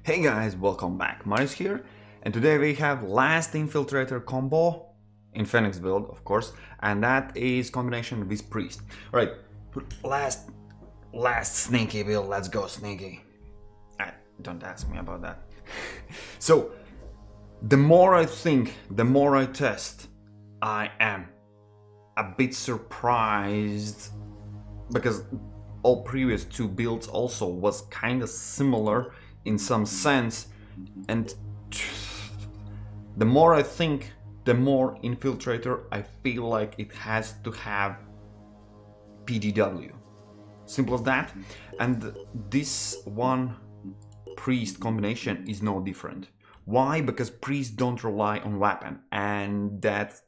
Hey guys, welcome back. Marius here, and today we have last Infiltrator combo in Phoenix build, of course, and that is combination with Priest. Alright, last sneaky build, let's go sneaky. Don't ask me about that. So, the more I think, the more I test, I am a bit surprised because all previous two builds also was kind of similar in some sense, and the more I think, the more Infiltrator I feel like it has to have PDW. Simple as that. And this one Priest combination is no different. Why? Because Priests don't rely on weapon, and that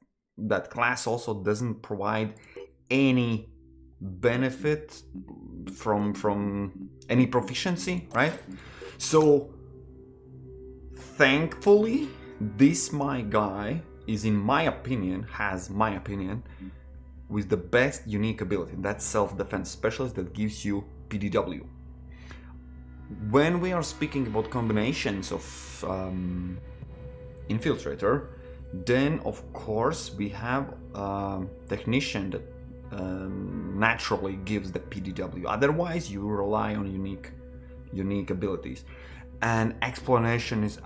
class also doesn't provide any benefit from any proficiency, right? So thankfully this my guy is, in my opinion, with the best unique ability. That's self-defense specialist that gives you PDW. When we are speaking about combinations of Infiltrator, then of course we have a technician that naturally gives the PDW. Otherwise you rely on unique abilities. And explanation is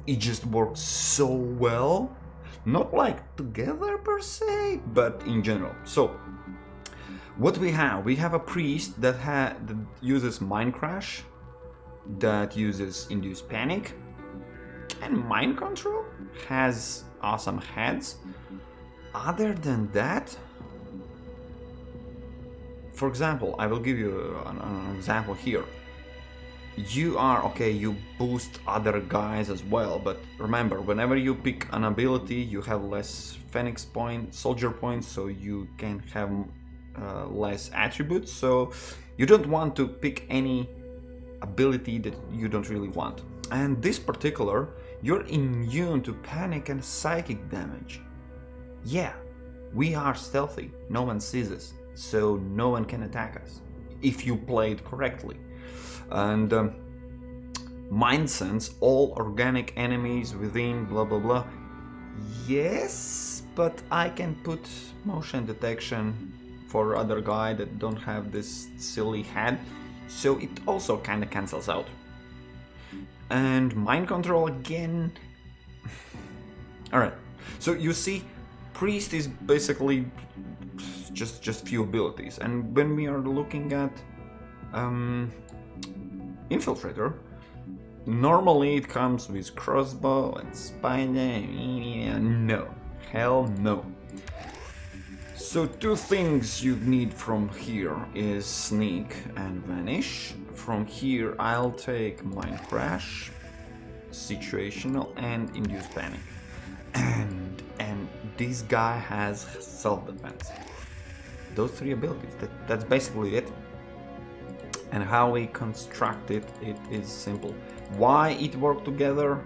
it just works so well, not like together per se, but in general. So what we have a priest that uses mind crash, that uses induce panic and mind control, has awesome heads. Other than that, for example, I will give you an example here. You boost other guys as well, but remember, whenever you pick an ability, you have less Phoenix points, soldier points, so you can have less attributes, so you don't want to pick any ability that you don't really want. And this particular, you're immune to panic and psychic damage. Yeah, we are stealthy, no one sees us, so no one can attack us if you play it correctly. And mind sense all organic enemies within blah blah blah. Yes, but I can put motion detection for other guy that don't have this silly head, so it also kind of cancels out. And mind control again. Alright, so you see, Priest is basically just few abilities, and when we are looking at Infiltrator, normally it comes with crossbow and spider. No, hell no. So two things you need from here is sneak and vanish. From here I'll take mind crash, situational, and induce panic. And this guy has self-defense. Those three abilities, that's basically it. And how we construct it is simple. Why it work together?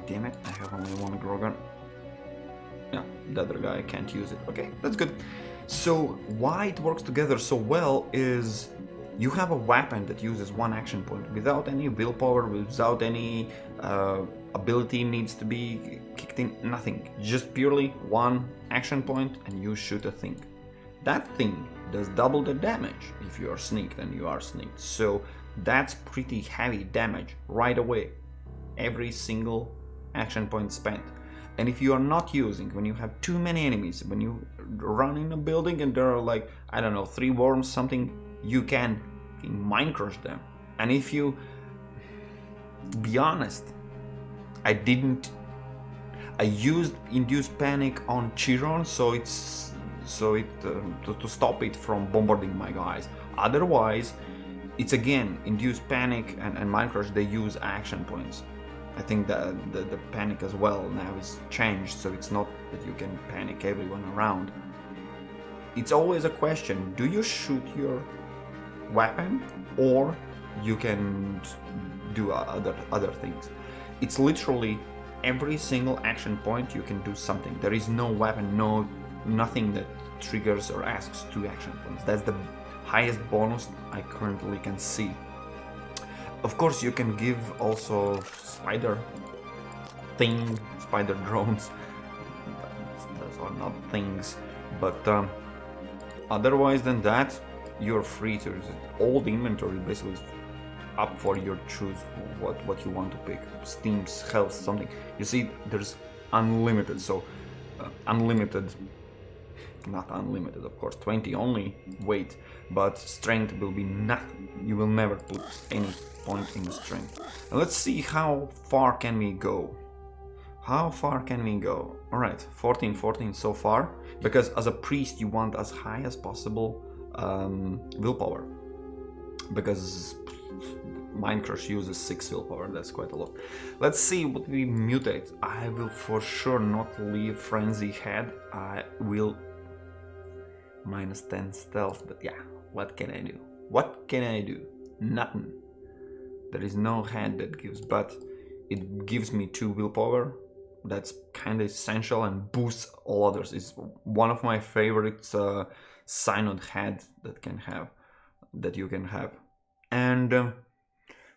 Damn it, I have only one Grogan. Yeah, the other guy can't use it. Okay, that's good. So why it works together so well is you have a weapon that uses one action point without any willpower, without any ability needs to be kicked in, nothing. Just purely one action point and you shoot a thing. That thing does double the damage if you are sneaked, and you are sneaked. So that's pretty heavy damage right away, every single action point spent. And if you are not using, when you have too many enemies, when you run in a building and there are like, I don't know, 3 worms, something, you can mind crush them. And if you, be honest, I used induce panic on Chiron, to stop it from bombarding my guys. Otherwise, it's again induce panic and mind crush. They use action points. I think that the panic as well now is changed, so it's not that you can panic everyone around. It's always a question: do you shoot your weapon, or you can do other things? It's literally every single action point you can do something. There is no weapon, nothing that triggers or asks 2 action points. That's the highest bonus I currently can see. Of course, you can give also spider drones. Those are not things, but otherwise than that, you're free to use it. All the inventory basically is up for your choose what you want to pick. Steam's health, something. You see, there's unlimited, so unlimited, not unlimited, of course, 20 only weight, but strength will be nothing. You will never put any point in strength. And let's see how far can we go. How far can we go? Alright, 14 so far, because as a priest you want as high as possible willpower, because Mind Crush uses 6 willpower, that's quite a lot. Let's see what we mutate. I will for sure not leave Frenzy Head. I will -10 stealth, but yeah, what can I do? What can I do? Nothing. There is no head that gives, but it gives me 2 willpower. That's kind of essential and boosts all others. It's one of my favorite Synod head that you can have. And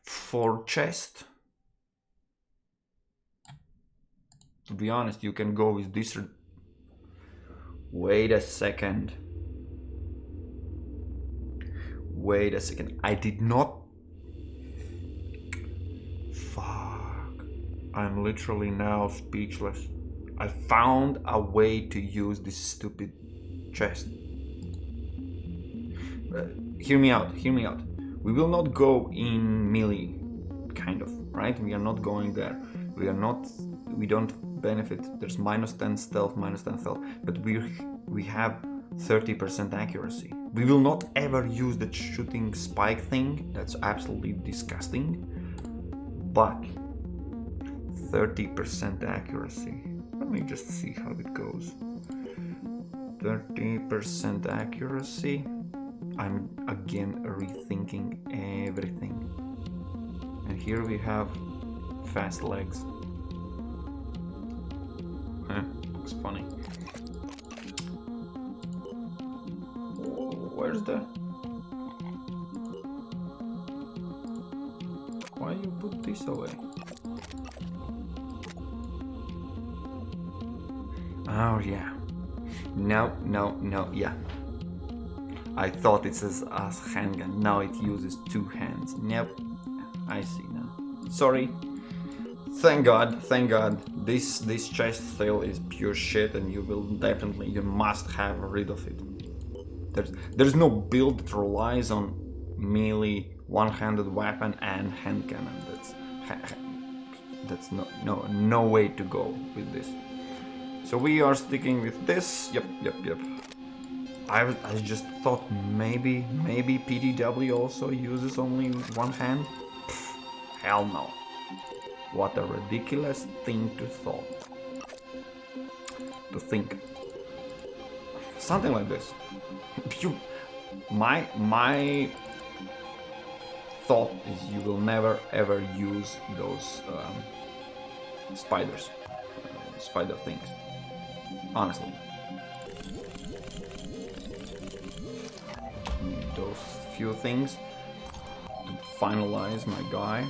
for chest, to be honest, you can go with this. Wait a second. I did not. Fuck. I'm literally now speechless. I found a way to use this stupid chest. Hear me out. We will not go in melee, kind of, right? We are not going there. We don't benefit. There's -10 stealth, -10 stealth, but we have 30% accuracy. We will not ever use the shooting spike thing. That's absolutely disgusting. But 30% accuracy. Let me just see how it goes. 30% accuracy. I'm again rethinking everything. And here we have fast legs. Looks funny. Where's the... Why you put this away? Oh yeah. No, yeah. I thought it says as handgun. Now it uses 2 hands. Nope. I see now. Sorry. Thank God. This chest still is pure shit, and you must have rid of it. There's no build that relies on melee one-handed weapon and hand cannon. That's no way to go with this. So we are sticking with this. Yep. I just thought maybe PDW also uses only one hand. Pfft, hell no. What a ridiculous thing to think. Something like this. My thought is you will never ever use those spider things. Honestly. Need those few things to finalize my guy.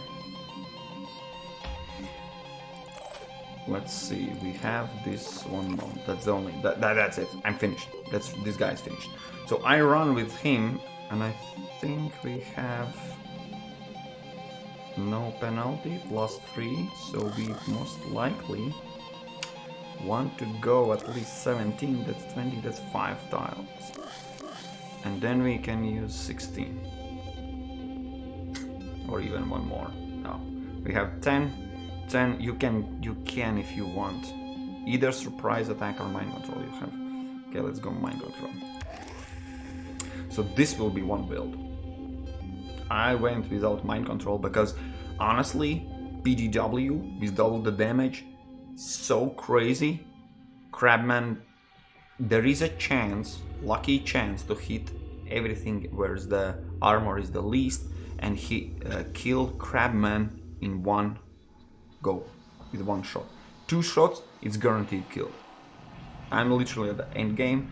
Let's see, we have this one. No, that's the only. That's it. I'm finished. This guy is finished. So I run with him, and I think we have no penalty, +3. So we most likely want to go at least 17. That's 20. That's 5 tiles, and then we can use 16, or even one more. No, we have 10. 10, you can if you want. Either surprise attack or mind control you have. Okay, let's go mind control. So this will be one build. I went without mind control because honestly, PDW with double the damage, so crazy. Crabman, there is a chance, lucky chance to hit everything where the armor is the least and kill Crabman in one go, with one shot. 2 shots, it's guaranteed kill. I'm literally at the end game.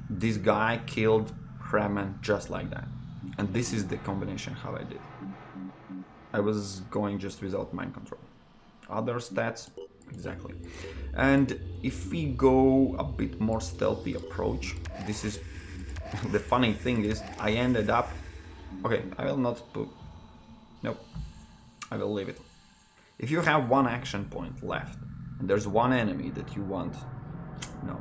This guy killed crabman just like that. And this is the combination how I did. I was going just without mind control. Other stats, exactly. And if we go a bit more stealthy approach, this is the funny thing is I ended up, okay, I will not put, nope, I will leave it. If you have one action point left and there's one enemy that you want, no,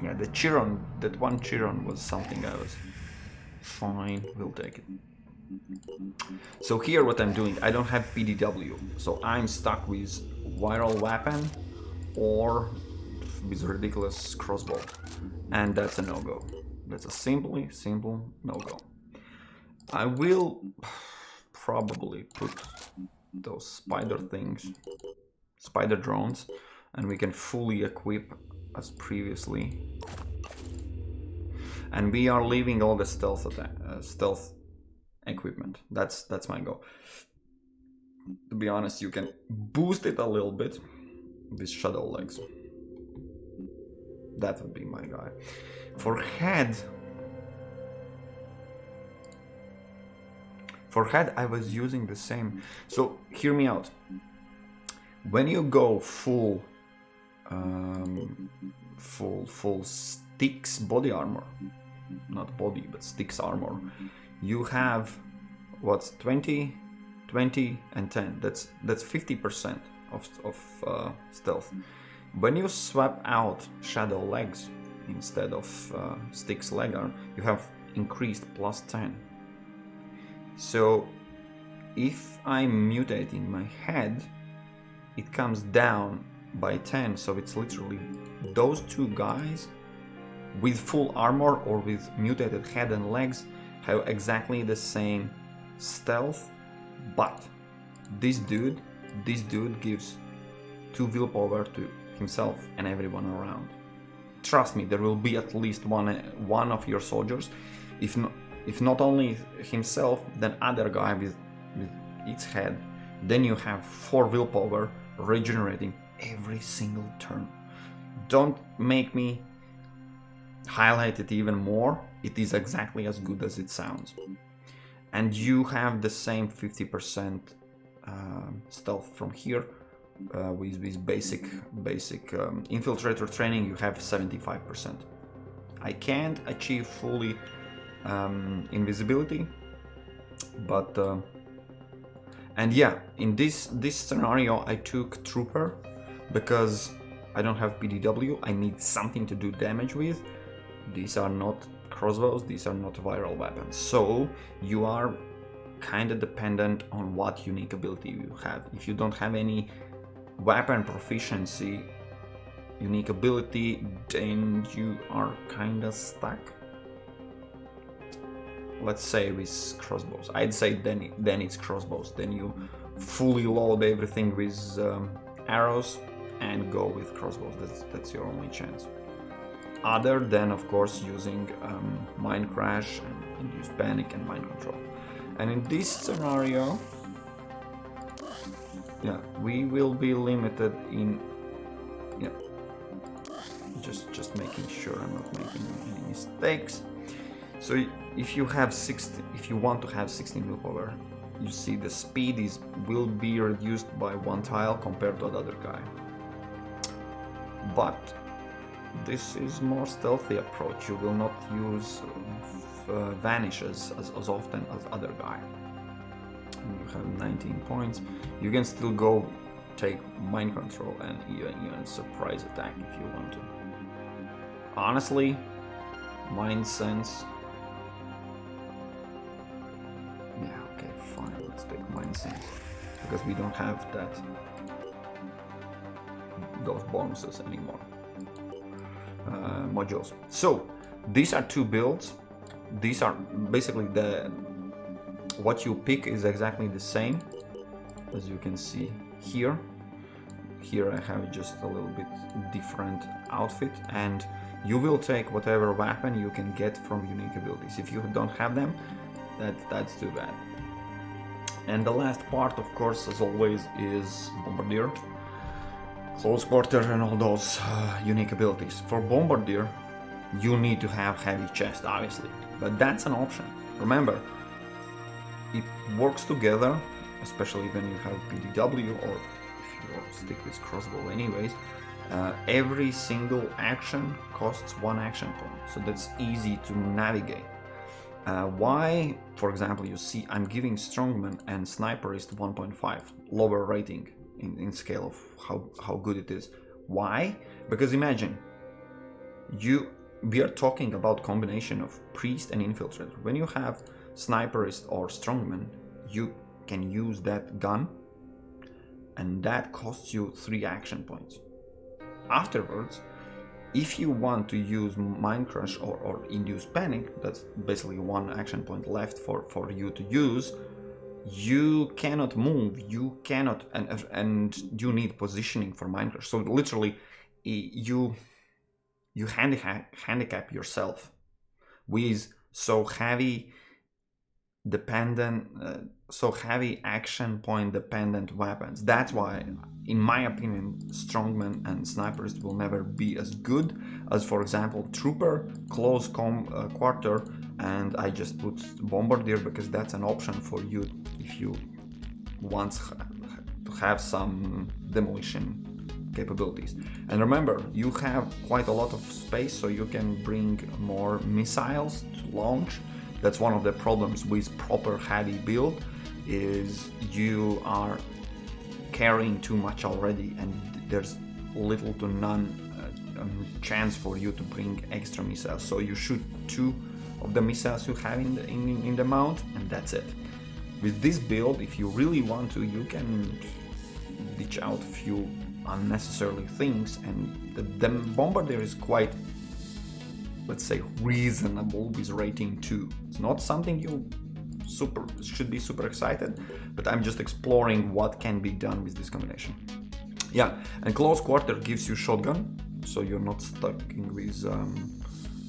yeah, the Chiron, that one Chiron was something I was, fine, we'll take it. So here what I'm doing, I don't have PDW, so I'm stuck with viral weapon or with ridiculous crossbow, and that's a no-go. That's a simple no-go. I will probably put those spider things, spider drones, and we can fully equip as previously. And we are leaving all the stealth equipment. That's my goal. To be honest, you can boost it a little bit with shadow legs. That would be my guy. For head, I was using the same. So hear me out. When you go full Styx body armor, not body but Styx armor, you have what's 20, 20 and 10. That's 50% of stealth. When you swap out shadow legs instead of Styx leg arm, you have increased plus 10. So if I'm mutating my head, it comes down by 10, so it's literally those two guys with full armor or with mutated head and legs have exactly the same stealth, but this dude gives 2 willpower to himself and everyone around. Trust me, there will be at least one of your soldiers, if not only himself, then other guy with its head. Then you have 4 willpower regenerating every single turn. Don't make me highlight it even more. It is exactly as good as it sounds. And you have the same 50% stealth from here. With basic infiltrator training, you have 75%. I can't achieve fully invisibility, but and yeah, in this scenario I took trooper because I don't have PDW. I need something to do damage with. These are not crossbows, these are not viral weapons, so you are kind of dependent on what unique ability you have. If you don't have any weapon proficiency unique ability, then you are kind of stuck. Let's say with crossbows, I'd say then it's crossbows. Then you fully load everything with arrows and go with crossbows. That's your only chance. Other than, of course, using mind crash and use panic and mind control. And in this scenario, yeah, we will be limited in, yeah, just making sure I'm not making any mistakes. So if you want to have 16 willpower, you see the speed will be reduced by 1 tile compared to the other guy. But this is more stealthy approach. You will not use vanishes as often as other guy. You have 19 points. You can still go take mind control and even surprise attack if you want to. Honestly, mind sense. Yeah, okay, fine. Let's take mind sense because we don't have those bonuses anymore. Modules. So these are 2 builds. These are basically what you pick is exactly the same as you can see here. Here I have just a little bit different outfit, and you will take whatever weapon you can get from unique abilities. If you don't have them, that's too bad. And the last part, of course, as always, is Bombardier, Close Quarter, and all those unique abilities. For Bombardier, you need to have heavy chest, obviously, but that's an option. Remember, it works together, especially when you have PDW, or if you stick with crossbow anyways. Every single action costs 1 action point, so that's easy to navigate. Why, for example, you see I'm giving Strongman and Sniperist 1.5, lower rating in scale of how good it is. Why? Because imagine, we are talking about combination of Priest and Infiltrator. When you have Sniperist or Strongman, you can use that gun, and that costs you 3 action points. Afterwards, if you want to use Mind Crush or Induce Panic, that's basically 1 action point left for you to use. You cannot move, you cannot, and you need positioning for Mind Crush. So literally, you handicap yourself with so heavy action point dependent weapons. That's why, in my opinion, Strongman and Sniperist will never be as good as, for example, Trooper, Close Quarter, and I just put Bombardier because that's an option for you if you want to have some demolition capabilities. And remember, you have quite a lot of space, so you can bring more missiles to launch. That's one of the problems with proper heavy build, is you are carrying too much already, and there's little to none chance for you to bring extra missiles. So you shoot 2 of the missiles you have in the mount, and that's it. With this build, if you really want to, you can ditch out a few unnecessary things, and the Bombardier is quite, let's say, reasonable with rating 2. It's not something you should be super excited, but I'm just exploring what can be done with this combination. Yeah, and Close Quarter gives you shotgun, so you're not stuck with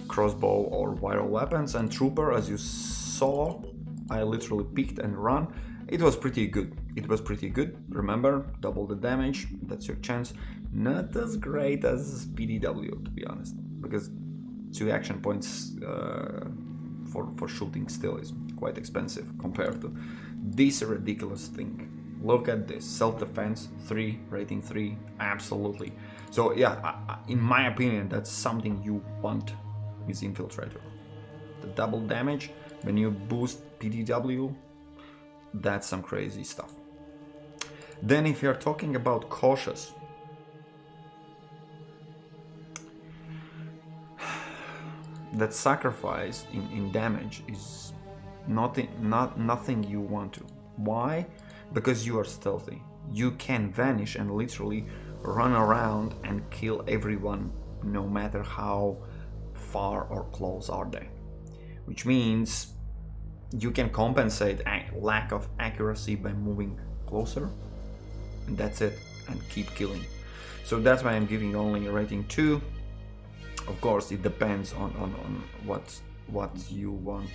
crossbow or viral weapons. And Trooper, as you saw, I literally picked and run. It was pretty good. Remember, double the damage, that's your chance. Not as great as PDW, to be honest, because 2 action points for shooting still is quite expensive compared to this ridiculous thing. Look at this, self-defense 3, rating 3, absolutely. So yeah, in my opinion, that's something you want with Infiltrator. The double damage, when you boost PDW, that's some crazy stuff. Then if you're talking about cautious, that sacrifice in damage is nothing you want to. Why? Because you are stealthy. You can vanish and literally run around and kill everyone, no matter how far or close are they. Which means you can compensate lack of accuracy by moving closer, and that's it, and keep killing. So that's why I'm giving only a rating 2. Of course, it depends on what you want,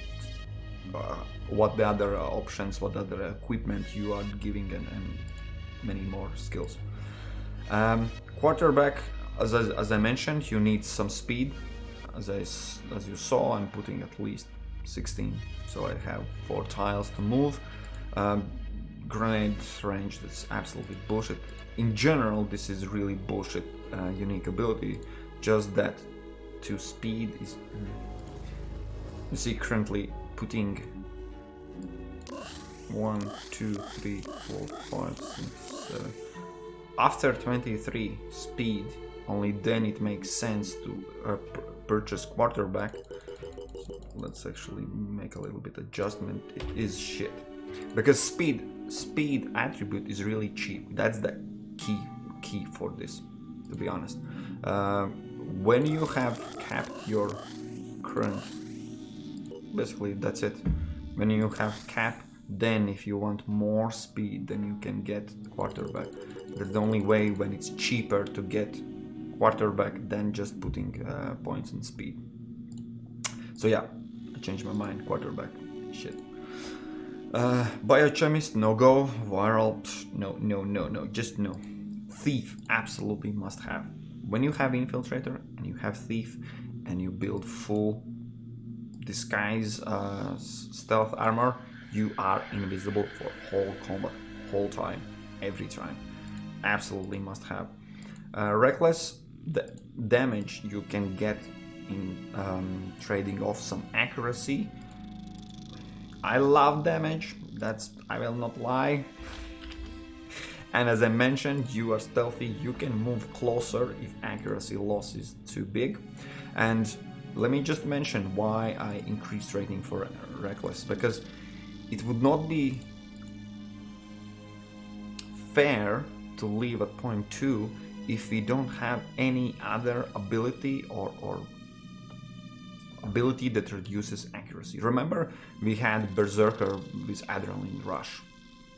what the other options, what other equipment you are giving, and many more skills. Quarterback, as I mentioned, you need some speed. As you saw, I'm putting at least 16, so I have 4 tiles to move. Grenade range, that's absolutely bullshit. In general, this is really bullshit unique ability, just that to speed is... You see, currently putting 1, 2, 3, 4, 5, 6, 7. After 23 speed, only then it makes sense to purchase quarterback. So let's actually make a little bit adjustment. It is shit, because speed attribute is really cheap. That's the key for this, to be honest. When you have capped your current, basically that's it. When you have cap, then if you want more speed, then you can get quarterback. That's the only way when it's cheaper to get quarterback than just putting points in speed. So yeah, I changed my mind. Quarterback, shit. Biochemist, no go. Viral, no, just no. Thief, absolutely must have. When you have Infiltrator and you have Thief, and you build full disguise stealth armor, you are invisible for whole combat, whole time, every time. Absolutely must have. Reckless, the damage you can get in trading off some accuracy. I love damage, I will not lie. And as I mentioned, you are stealthy, you can move closer if accuracy loss is too big. And let me just mention why I increased rating for Reckless, because it would not be fair to leave at point 2 if we don't have any other ability or ability that reduces accuracy. Remember, we had Berserker with Adrenaline Rush.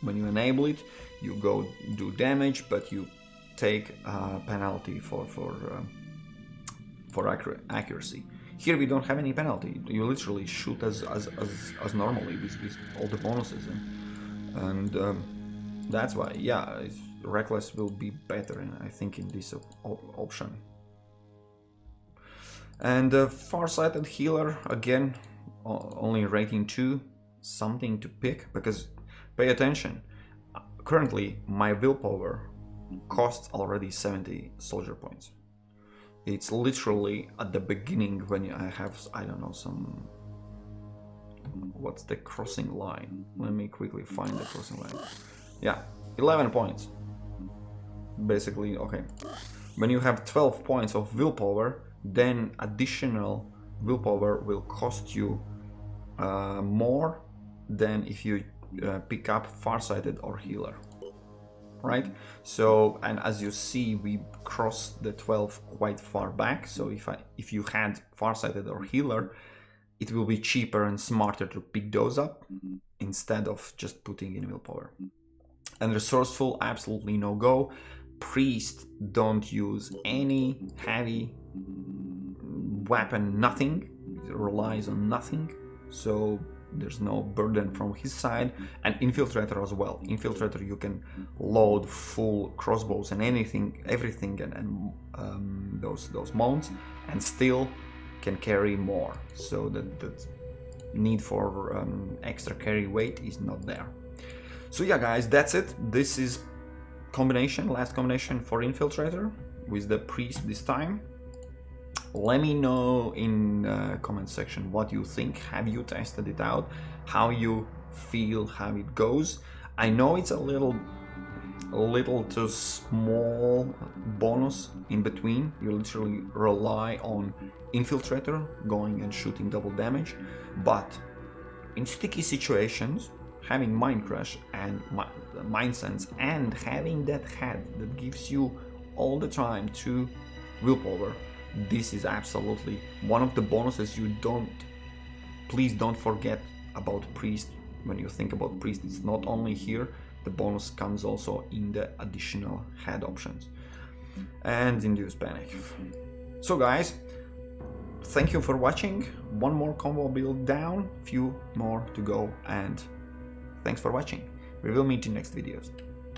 When you enable it, you go do damage, but you take a penalty for accuracy. Here we don't have any penalty. You literally shoot as normally with all the bonuses, and that's why, yeah, Reckless will be better, I think, in this option. And Farsighted Healer, again, only rating 2, something to pick, because pay attention, currently my willpower costs already 70 soldier points. It's literally at the beginning when I have, I don't know, some... What's the crossing line? Let me quickly find the crossing line. Yeah, 11 points. Basically, okay. When you have 12 points of willpower, then additional willpower will cost you more than if you pick up Farsighted or Healer, right? So, and as you see, we crossed the 12 quite far back. So if you had Farsighted or Healer, it will be cheaper and smarter to pick those up instead of just putting in willpower. And Resourceful, absolutely no go. Priest, don't use any heavy weapon, nothing. It relies on nothing, so there's no burden from his side. And Infiltrator as well. Infiltrator, you can load full crossbows and everything, and those mounts, and still can carry more. So that need for extra carry weight is not there. So yeah, guys, that's it. This is last combination for Infiltrator with the Priest this time. Let me know in the comment section what you think. Have you tested it out? How you feel, how it goes? I know it's a little too small bonus in between. You literally rely on Infiltrator going and shooting double damage, but in sticky situations, having Mind Crush and Mind Sense and having that head that gives you all the time 2 willpower, this is absolutely one of the bonuses please don't forget about Priest. When you think about Priest, it's not only here, the bonus comes also in the additional head options and Induce Panic. So guys, thank you for watching. One more combo build down, few more to go, and thanks for watching. We will meet in next videos.